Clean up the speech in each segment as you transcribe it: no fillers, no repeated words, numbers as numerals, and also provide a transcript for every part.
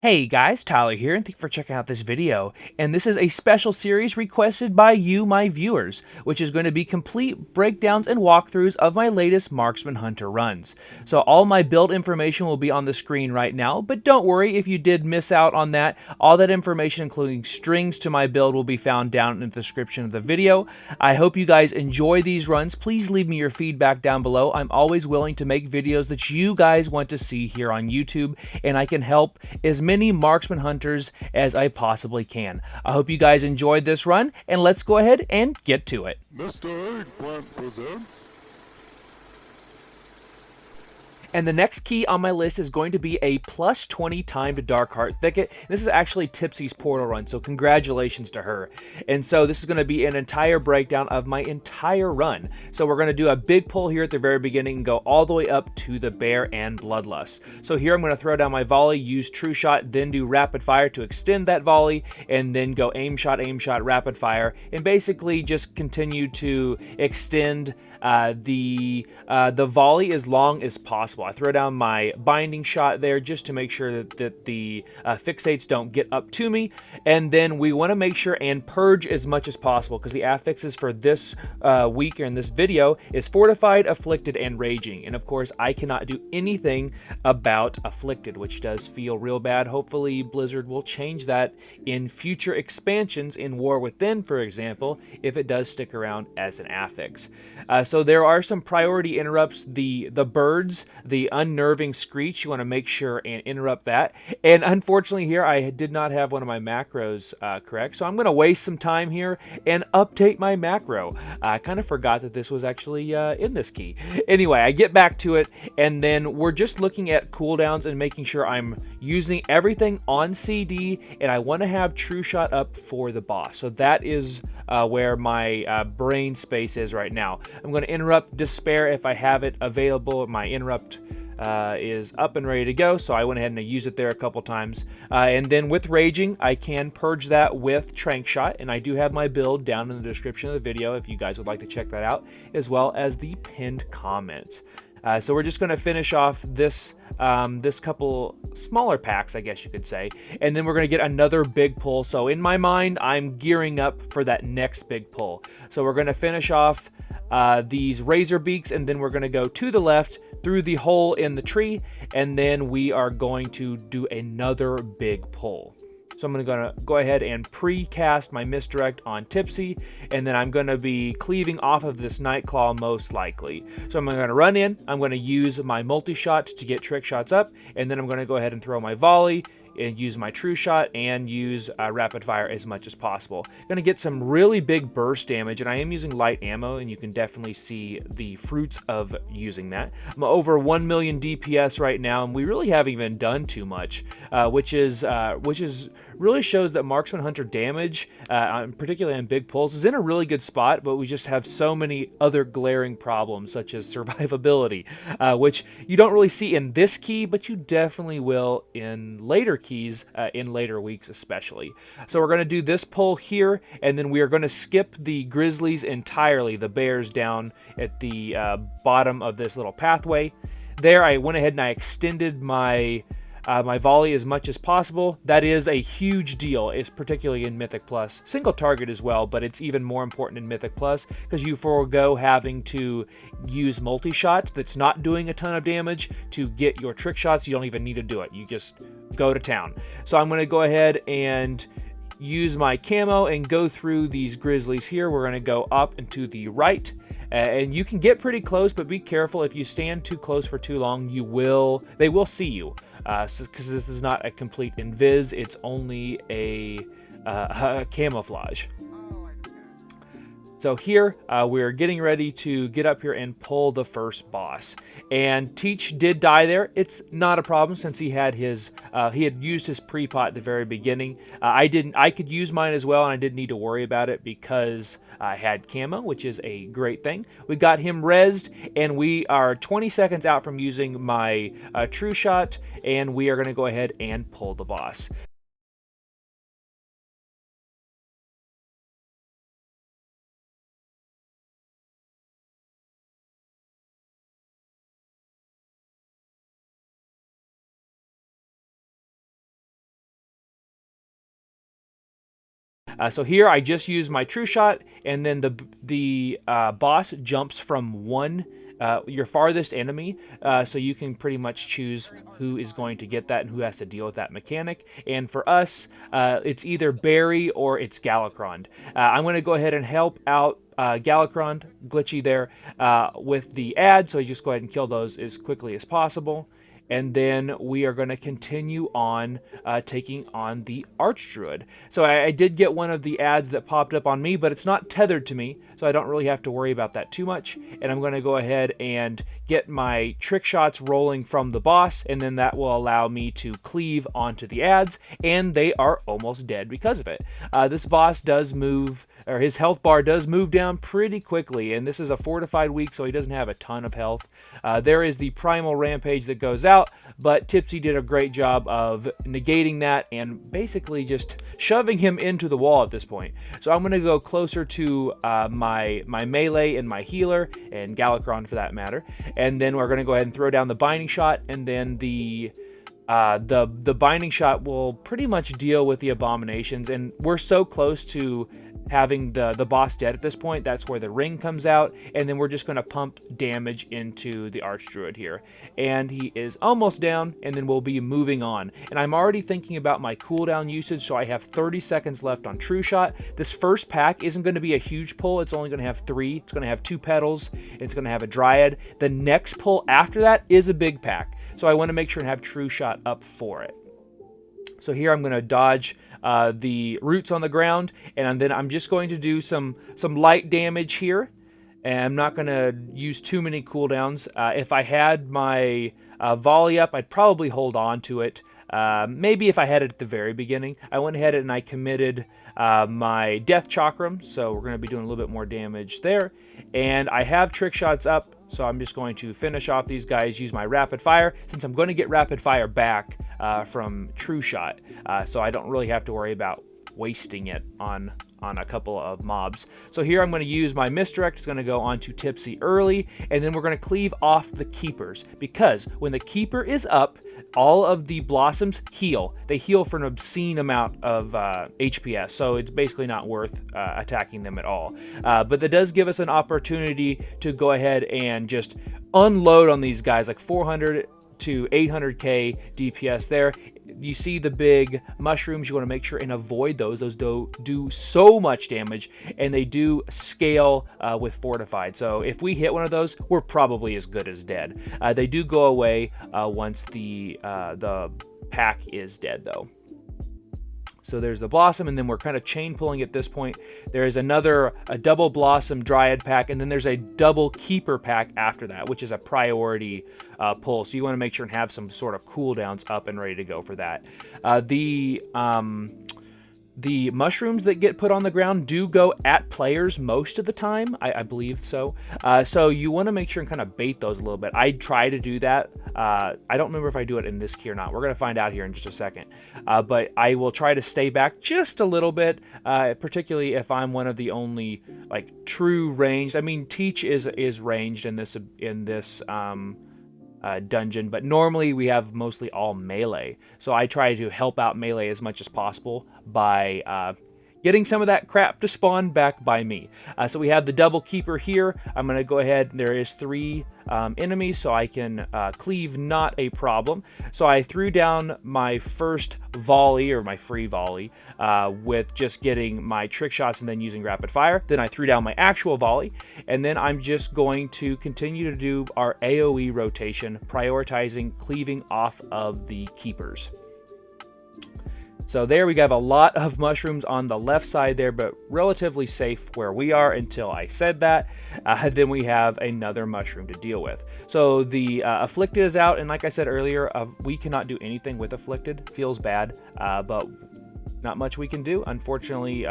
Hey guys, Tyler here, and thank you for checking out this video. And this is a special series requested by you, my viewers, which is going to be complete breakdowns and walkthroughs of my latest Marksman Hunter runs. So all my build information will be on the screen right now, but don't worry if you did miss out on that. All that information, including strings to my build, will be found down in the description of the video. I hope you guys enjoy these runs. Please leave me your feedback down below. I'm always willing to make videos that you guys want to see here on YouTube, and I can help as many marksman hunters as I possibly can. I hope you guys enjoyed this run, and let's go ahead and get to it. Mr. Eggplant presents. And the next key on my list is going to be a +20 timed Darkheart Thicket. This is actually Tipsy's portal run, so congratulations to her. And so this is going to be an entire breakdown of my entire run. So we're going to do a big pull here at the very beginning and go all the way up to the Bear and Bloodlust. So here I'm going to throw down my volley, use True Shot, then do Rapid Fire to extend that volley, and then go aim shot, Rapid Fire, and basically just continue to extend the volley as long as possible. I throw down my binding shot there just to make sure that the fixates don't get up to me, and then we want to make sure and purge as much as possible, because the affixes for this week or in this video is Fortified, Afflicted, and Raging. And of course I cannot do anything about Afflicted, which does feel real bad. Hopefully Blizzard will change that in future expansions, in War Within for example, if it does stick around as an affix. So there are some priority interrupts. The birds, the unnerving screech, you want to make sure and interrupt that. And unfortunately here I did not have one of my macros correct, so I'm going to waste some time here and update my macro. I kind of forgot that this was actually in this key. Anyway, I get back to it, and then we're just looking at cooldowns and making sure I'm using everything on CD, and I want to have True Shot up for the boss. So that is where my brain space is right now. I'm going to interrupt Despair if I have it available. My interrupt is up and ready to go, so I went ahead and used it there a couple times. And then with Raging, I can purge that with Trank Shot, and I do have my build down in the description of the video if you guys would like to check that out, as well as the pinned comment. So we're just going to finish off this this couple smaller packs, I guess you could say, and then we're going to get another big pull. So in my mind, I'm gearing up for that next big pull. So we're going to finish off these razor beaks, and then we're going to go to the left through the hole in the tree, and then we are going to do another big pull. So I'm going to go ahead and pre-cast my misdirect on Tipsy, and then I'm going to be cleaving off of this Nightclaw most likely. So I'm going to run in, I'm going to use my multi-shot to get trick shots up, and then I'm going to go ahead and throw my volley, and use my True Shot, and use Rapid Fire as much as possible. Going to get some really big burst damage, and I am using light ammo, and you can definitely see the fruits of using that. I'm over 1 million DPS right now, and we really haven't even done too much, which is really shows that Marksman Hunter damage, particularly on big pulls, is in a really good spot, but we just have so many other glaring problems, such as survivability, which you don't really see in this key, but you definitely will in later keys, in later weeks especially. So we're going to do this pull here, and then we are going to skip the grizzlies entirely, the bears down at the bottom of this little pathway. There I went ahead and I extended my my volley as much as possible. That is a huge deal. It's particularly in Mythic Plus. Single target as well, but it's even more important in Mythic Plus because you forego having to use multi-shot that's not doing a ton of damage to get your trick shots. You don't even need to do it. You just go to town. So I'm going to go ahead and use my camo and go through these grizzlies here. We're going to go up and to the right. And you can get pretty close, but be careful. If you stand too close for too long, they will see you. Because this is not a complete invis, it's only a camouflage. So here, we're getting ready to get up here and pull the first boss. And Teach did die there. It's not a problem since he had his, he had used his pre-pot at the very beginning. I didn't. I could use mine as well, and I didn't need to worry about it because I had camo, which is a great thing. We got him rezzed, and we are 20 seconds out from using my True Shot, and we are going to go ahead and pull the boss. So here I just use my true shot, and then the boss jumps from your farthest enemy, so you can pretty much choose who is going to get that and who has to deal with that mechanic. And for us, it's either Barry or it's Galakrond. I'm going to go ahead and help out Galakrond, glitchy there, with the ad, so you just go ahead and kill those as quickly as possible. And then we are going to continue on taking on the Archdruid. So I did get one of the ads that popped up on me, but it's not tethered to me, so I don't really have to worry about that too much. And I'm going to go ahead and get my trick shots rolling from the boss, and then that will allow me to cleave onto the ads, and they are almost dead because of it. This boss does move, or his health bar does move down pretty quickly, and this is a fortified week, so he doesn't have a ton of health. There is the primal rampage that goes out, but Tipsy did a great job of negating that and basically just shoving him into the wall at this point. So I'm going to go closer to my melee and my healer, and Galakrond for that matter, and then we're going to go ahead and throw down the binding shot, and then the binding shot will pretty much deal with the abominations, and we're so close to having the boss dead at this point. That's where the ring comes out, and then we're just going to pump damage into the Archdruid here, and he is almost down, and then we'll be moving on. And I'm already thinking about my cooldown usage, so I have 30 seconds left on True Shot. This first pack isn't going to be a huge pull. It's only going to have 3. It's going to have 2 petals. It's going to have a Dryad. The next pull after that is a big pack, so I want to make sure and have True Shot up for it. So here I'm going to dodge the roots on the ground, and then I'm just going to do some light damage here, and I'm not going to use too many cooldowns. If I had my volley up, I'd probably hold on to it. Maybe if I had it at the very beginning. I went ahead and I committed my Death Chakram, so we're going to be doing a little bit more damage there. And I have trick shots up, so I'm just going to finish off these guys, use my rapid fire, since I'm going to get rapid fire back from True Shot, so I don't really have to worry about wasting it on a couple of mobs. So here I'm going to use my misdirect. It's going to go onto Tipsy early, and then we're going to cleave off the keepers, because when the keeper is up, all of the blossoms heal. They heal for an obscene amount of HPS, so it's basically not worth attacking them at all. But that does give us an opportunity to go ahead and just unload on these guys, like 400 to 800k DPS there. You see the big mushrooms, you want to make sure and avoid those. Those do so much damage, and they do scale with fortified. So if we hit one of those, we're probably as good as dead. They do go away once the pack is dead, though. So there's the Blossom, and then we're kind of chain pulling at this point. There is a double Blossom Dryad pack, and then there's a double Keeper pack after that, which is a priority pull. So you want to make sure and have some sort of cooldowns up and ready to go for that. The mushrooms that get put on the ground do go at players most of the time, I believe so. So you want to make sure and kind of bait those a little bit. I try to do that. I don't remember if I do it in this key or not. We're going to find out here in just a second. But I will try to stay back just a little bit, particularly if I'm one of the only like true ranged. I mean, Teach is ranged in this dungeon, but normally we have mostly all melee, so I try to help out melee as much as possible by getting some of that crap to spawn back by me. So we have the double Keeper here. I'm going to go ahead, there is 3 enemies, so I can cleave, not a problem. So I threw down my first volley, or my free volley, with just getting my trick shots and then using rapid fire. Then I threw down my actual volley, and then I'm just going to continue to do our AoE rotation, prioritizing cleaving off of the Keepers. So there we have a lot of mushrooms on the left side there, but relatively safe where we are until I said that. Then we have another mushroom to deal with. So the Afflicted is out, and like I said earlier, we cannot do anything with Afflicted. Feels bad, but not much we can do. Unfortunately,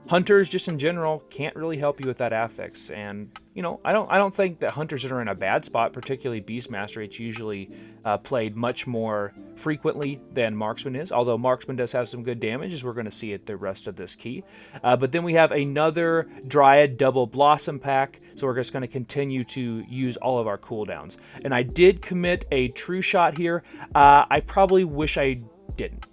Hunters just in general can't really help you with that affix, and you know, I don't think that Hunters are in a bad spot, particularly Beastmaster. It's usually played much more frequently than Marksman is, although Marksman does have some good damage, as we're going to see at the rest of this key. But then we have another Dryad double Blossom pack, so we're just going to continue to use all of our cooldowns. And I did commit a True Shot here. I probably wish I didn't.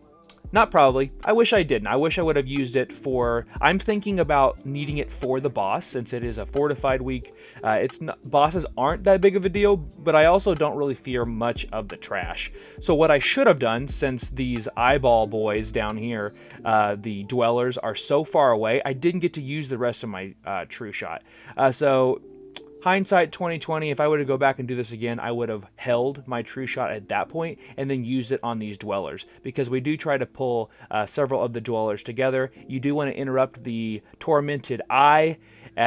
Not probably. I wish I didn't. I wish I would have used it for... I'm thinking about needing it for the boss, since it is a fortified week. Bosses aren't that big of a deal, but I also don't really fear much of the trash. So what I should have done, since these eyeball boys down here, the dwellers, are so far away, I didn't get to use the rest of my true shot. So... hindsight 2020, if I were to go back and do this again, I would have held my true shot at that point and then used it on these dwellers, because we do try to pull several of the dwellers together. You do want to interrupt the tormented eye,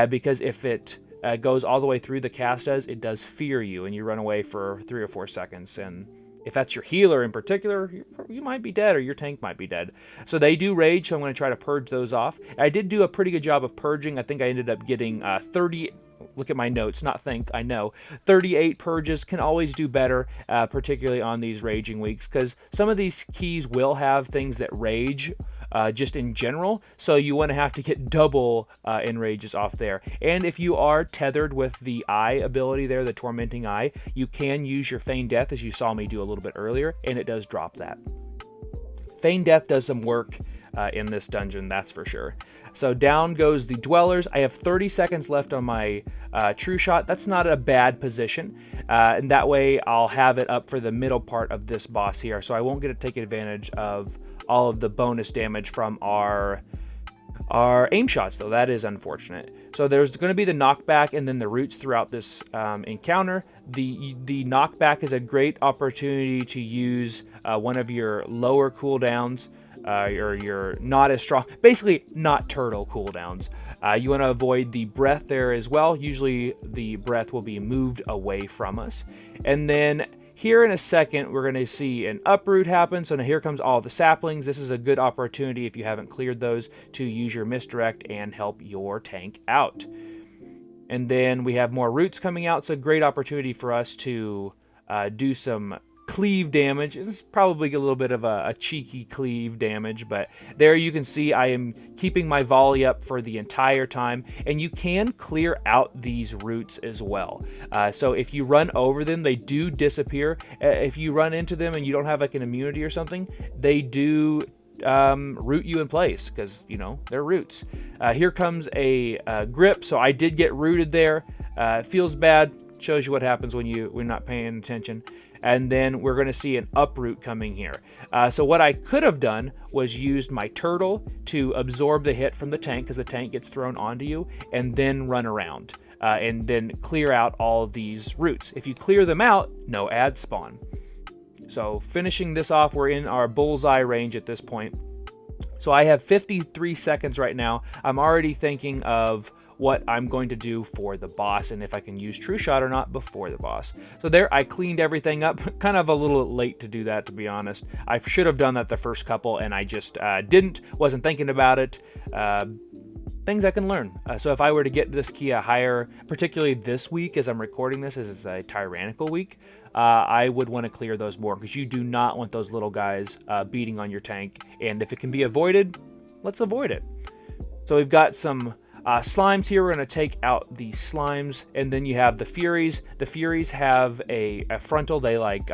because if it goes all the way through, the cast does, it does fear you and you run away for 3 or 4 seconds. And if that's your healer in particular, you might be dead, or your tank might be dead. So they do rage, so I'm going to try to purge those off. I did do a pretty good job of purging. I think I ended up getting 30... Look at my notes, not think, I know. 38 purges. Can always do better, particularly on these raging weeks, because some of these keys will have things that rage just in general, so you want to have to get double enrages off there. And if you are tethered with the eye ability there, the tormenting eye, you can use your feign death, as you saw me do a little bit earlier, and it does drop that. Feign death does some work in this dungeon, that's for sure. So down goes the dwellers. I have 30 seconds left on my true shot. That's not a bad position. And that way I'll have it up for the middle part of this boss here. So I won't get to take advantage of all of the bonus damage from our aim shots, though. That is unfortunate. So there's going to be the knockback and then the roots throughout this encounter. The knockback is a great opportunity to use one of your lower cooldowns, or your not as strong, basically not turtle cooldowns. You want to avoid the breath there as well. Usually the breath will be moved away from us. And then here in a second, we're going to see an uproot happen. So now here comes all the saplings. This is a good opportunity, if you haven't cleared those, to use your misdirect and help your tank out. And then we have more roots coming out. It's a great opportunity for us to do some cleave damage. It's probably a little bit of a cheeky cleave damage, but there you can see I am keeping my volley up for the entire time, and you can clear out these roots as well. So if you run over them, they do disappear. If you run into them and you don't have like an immunity or something, they do root you in place, because you know they're roots. Here comes a grip, so I did get rooted there. Feels bad. Shows you what happens when we're not paying attention. And then we're going to see an uproot coming here. So what I could have done was used my turtle to absorb the hit from the tank, because the tank gets thrown onto you, and then run around and then clear out all of these roots. If you clear them out, no ads spawn. So finishing this off, we're in our bullseye range at this point. So I have 53 seconds right now. I'm already thinking of what I'm going to do for the boss, and if I can use true shot or not before the boss. So there, I cleaned everything up. Kind of a little late to do that, to be honest. I should have done that the first couple, and I just wasn't thinking about it. Things I can learn. So if I were to get this key a higher, particularly this week as I'm recording this, as it's a tyrannical week, I would want to clear those more, because you do not want those little guys beating on your tank, and if it can be avoided, let's avoid it. So we've got some slimes here. We're going to take out the slimes, and then you have the Furies. The Furies have a frontal. They like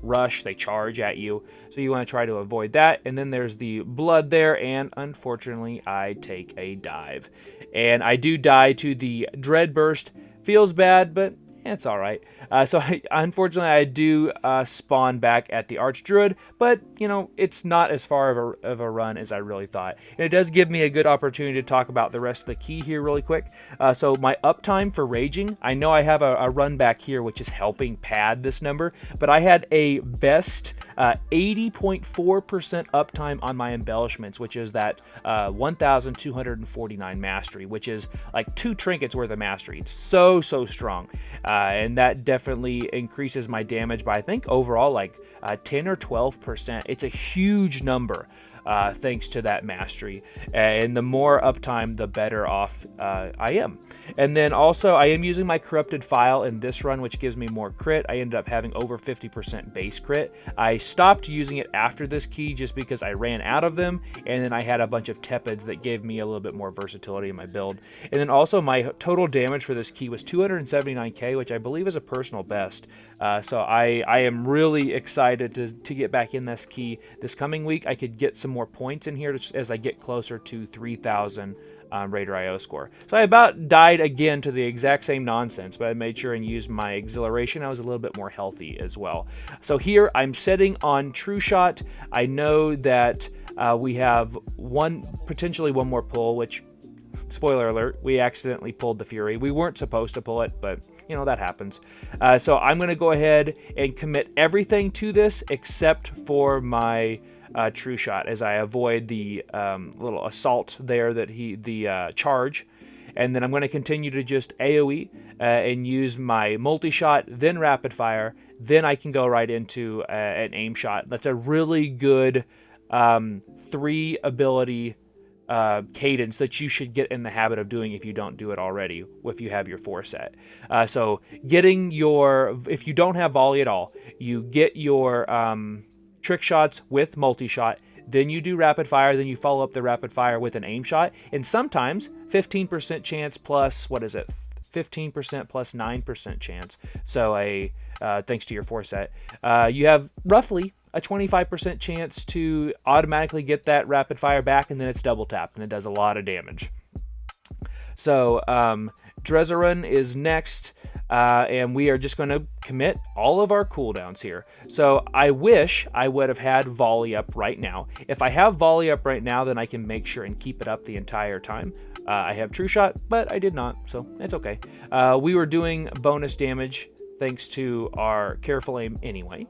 rush, they charge at you, so you want to try to avoid that. And then there's the blood there, and unfortunately I take a dive, and I do die to the Dread Burst. Feels bad, but it's all right. Unfortunately, I do spawn back at the Archdruid, but, you know, it's not as far of a run as I really thought. And it does give me a good opportunity to talk about the rest of the key here really quick. So my uptime for raging, I know I have a run back here, which is helping pad this number, but I had a best 80.4% uptime on my embellishments, which is that 1,249 mastery, which is like 2 trinkets worth of mastery. It's so strong. And that definitely increases my damage by, I think, overall like 10 or 12%. It's a huge number thanks to that mastery. And the more uptime, the better off I am. And then also, I am using my corrupted file in this run, which gives me more crit. I ended up having over 50% base crit. I stopped using it after this key just because I ran out of them, and then I had a bunch of tepids that gave me a little bit more versatility in my build. And then also, my total damage for this key was 279k, which I believe is a personal best. So I am really excited to get back in this key this coming week. I could get some more points in here as I get closer to 3,000 Raider IO score. So I about died again to the exact same nonsense, but I made sure and used my exhilaration. I was a little bit more healthy as well. So here I'm setting on True Shot. I know that we have potentially one more pull, which, spoiler alert, we accidentally pulled the Fury. We weren't supposed to pull it, but you know, that happens. So I'm going to go ahead and commit everything to this except for my True Shot, as I avoid the little assault there that the charge. And then I'm going to continue to just AoE and use my multi-shot, then rapid fire. Then I can go right into an aim shot. That's a really good 3 ability cadence that you should get in the habit of doing if you don't do it already, if you have your 4 set. So getting if you don't have volley at all, you get your trick shots with multi-shot, then you do rapid fire, then you follow up the rapid fire with an aim shot, and sometimes 15% chance plus, 15% plus 9% chance. So thanks to your 4 set, you have roughly a 25% chance to automatically get that rapid fire back, and then it's double tapped, and it does a lot of damage. So Drezarun is next, and we are just going to commit all of our cooldowns here. So I wish I would have had volley up right now. If I have volley up right now, then I can make sure and keep it up the entire time. I have True Shot, but I did not, so it's okay. We were doing bonus damage thanks to our careful aim anyway.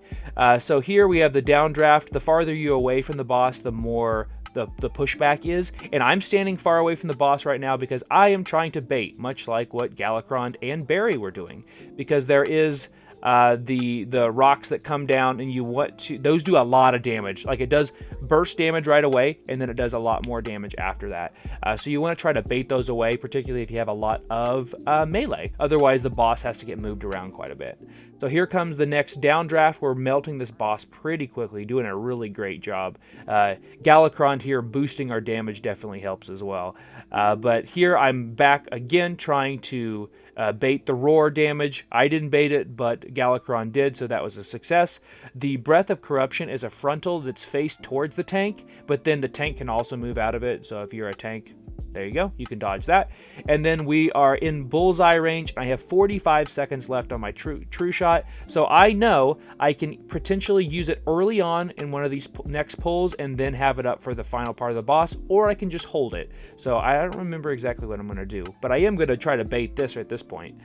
So here we have the downdraft. The farther you away from the boss, the more the pushback is. And I'm standing far away from the boss right now because I am trying to bait, much like what Galakron and Barry were doing. Because there is the rocks that come down, and those do a lot of damage. Like, it does burst damage right away, and then it does a lot more damage after that. So you want to try to bait those away, particularly if you have a lot of melee. Otherwise, the boss has to get moved around quite a bit. So here comes the next downdraft. We're melting this boss pretty quickly, doing a really great job. Galakron here boosting our damage definitely helps as well. But here I'm back again trying to bait the roar damage. I didn't bait it, but Galakron did, so that was a success. The Breath of Corruption is a frontal that's faced towards the tank, but then the tank can also move out of it. So if you're a tank, there you go, you can dodge that. And then we are in bullseye range. I have 45 seconds left on my true shot, so I know I can potentially use it early on in one of these next pulls and then have it up for the final part of the boss, or I can just hold it. So I don't remember exactly what I'm going to do, but I am going to try to bait this at this point.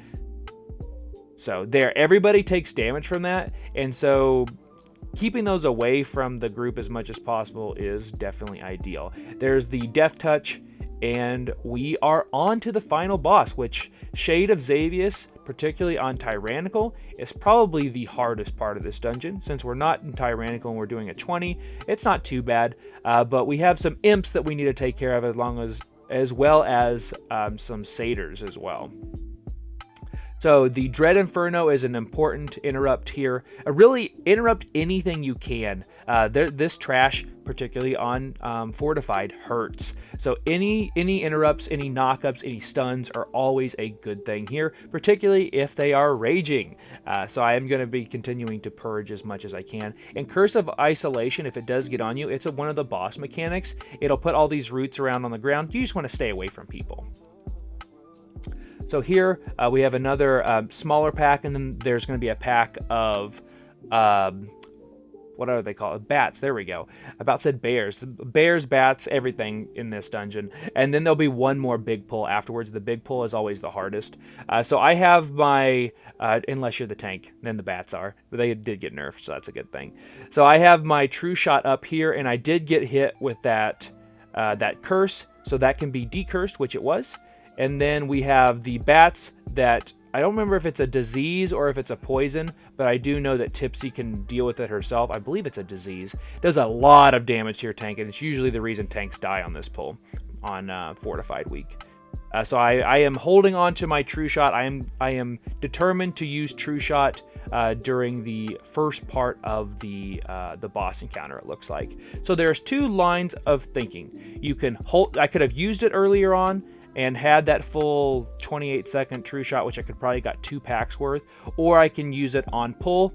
So there, everybody takes damage from that, and so keeping those away from the group as much as possible is definitely ideal. There's the Death Touch, and we are on to the final boss, which Shade of Xavius, particularly on Tyrannical, is probably the hardest part of this dungeon. Since we're not in Tyrannical and we're doing a 20, it's not too bad, but we have some imps that we need to take care of, as well as some satyrs as well. So the Dread Inferno is an important interrupt here. Really interrupt anything you can. This trash, particularly on Fortified, hurts. So any interrupts, any knockups, any stuns are always a good thing here, particularly if they are raging. So I am going to be continuing to purge as much as I can. And Curse of Isolation, if it does get on you, it's one of the boss mechanics. It'll put all these roots around on the ground. You just want to stay away from people. So here we have another smaller pack, and then there's going to be a pack of, what are they called? Bats, there we go. I about said bears. Bears, bats, everything in this dungeon. And then there'll be one more big pull afterwards. The big pull is always the hardest. So I have my, unless you're the tank, then the bats are. But they did get nerfed, so that's a good thing. So I have my True Shot up here, and I did get hit with that curse, so that can be decursed, which it was. And then we have the bats that, I don't remember if it's a disease or if it's a poison, but I do know that Tipsy can deal with it herself. I believe it's a disease. It does a lot of damage to your tank, and it's usually the reason tanks die on this pull, on Fortified Week. So I am holding on to my True Shot. I am determined to use True Shot during the first part of the boss encounter, it looks like. So there's 2 lines of thinking. You can hold. I could have used it earlier on and had that full 28-second true shot, which I could probably got 2 packs worth, or I can use it on pull,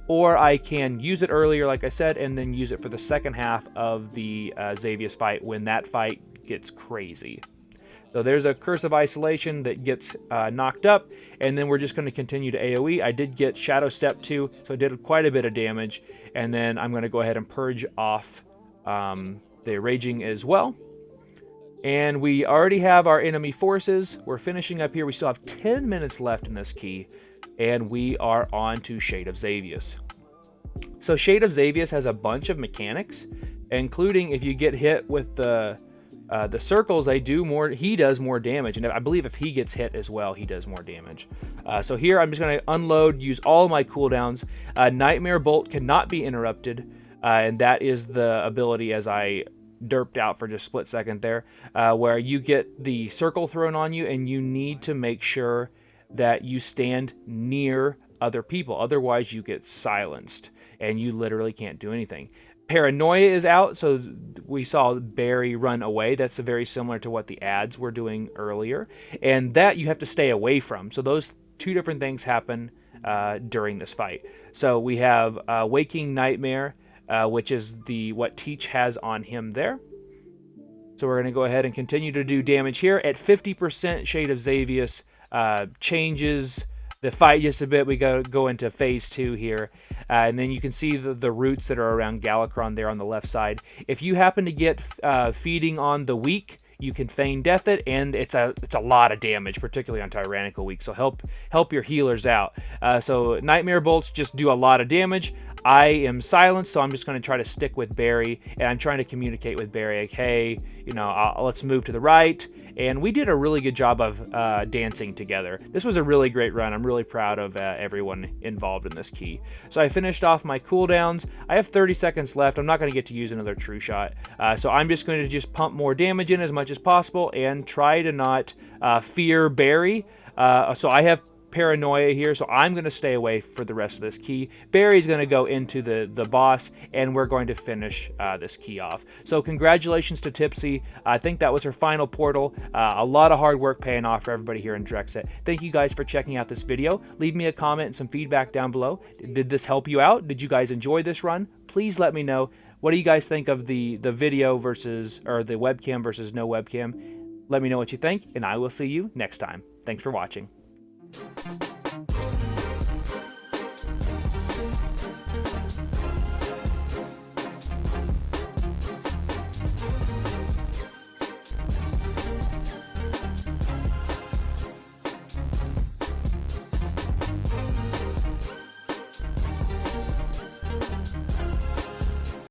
or I can use it earlier, like I said, and then use it for the second half of the Xavius fight when that fight gets crazy. So there's a Curse of Isolation that gets knocked up, and then we're just going to continue to AoE. I did get Shadow Step 2, so it did quite a bit of damage, and then I'm going to go ahead and purge off the Raging as well. And we already have our enemy forces. We're finishing up here. We still have 10 minutes left in this key, and we are on to Shade of Xavius. So Shade of Xavius has a bunch of mechanics, including if you get hit with the circles, they do more. He does more damage, and I believe if he gets hit as well, he does more damage. So here I'm just going to unload, use all my cooldowns. Nightmare Bolt cannot be interrupted, and that is the ability, as I derped out for just a split second there, where you get the circle thrown on you, and you need to make sure that you stand near other people. Otherwise, you get silenced, and you literally can't do anything. Paranoia is out, so we saw Barry run away. That's very similar to what the ads were doing earlier, and that you have to stay away from. So those 2 different things happen during this fight. So we have Waking Nightmare, which is what Teach has on him there. So we're going to go ahead and continue to do damage here. At 50%, Shade of Xavius changes the fight just a bit. We go into phase 2 here, and then you can see the roots that are around Galakron there on the left side. If you happen to get feeding on the weak, you can feign death it, and it's a lot of damage, particularly on Tyrannical weak. So help your healers out. So Nightmare Bolts just do a lot of damage. I am silenced, so I'm just going to try to stick with Barry, and I'm trying to communicate with Barry, like, hey, let's move to the right. And we did a really good job of dancing together. This was a really great run. I'm really proud of everyone involved in this key. So I finished off my cooldowns. I have 30 seconds left. I'm not going to get to use another true shot. So I'm just going to just pump more damage in as much as possible and try to not fear Barry. So I have Paranoia here, so I'm going to stay away for the rest of this key. Barry's going to go into the boss, and we're going to finish this key off. So congratulations to Tipsy. I think that was her final portal. A lot of hard work paying off for everybody here in Drexit. Thank you guys for checking out this video. Leave me a comment and some feedback down below. Did this help you out? Did you guys enjoy this run? Please let me know. What do you guys think of the video versus, or the webcam versus no webcam? Let me know what you think, and I will see you next time. Thanks for watching.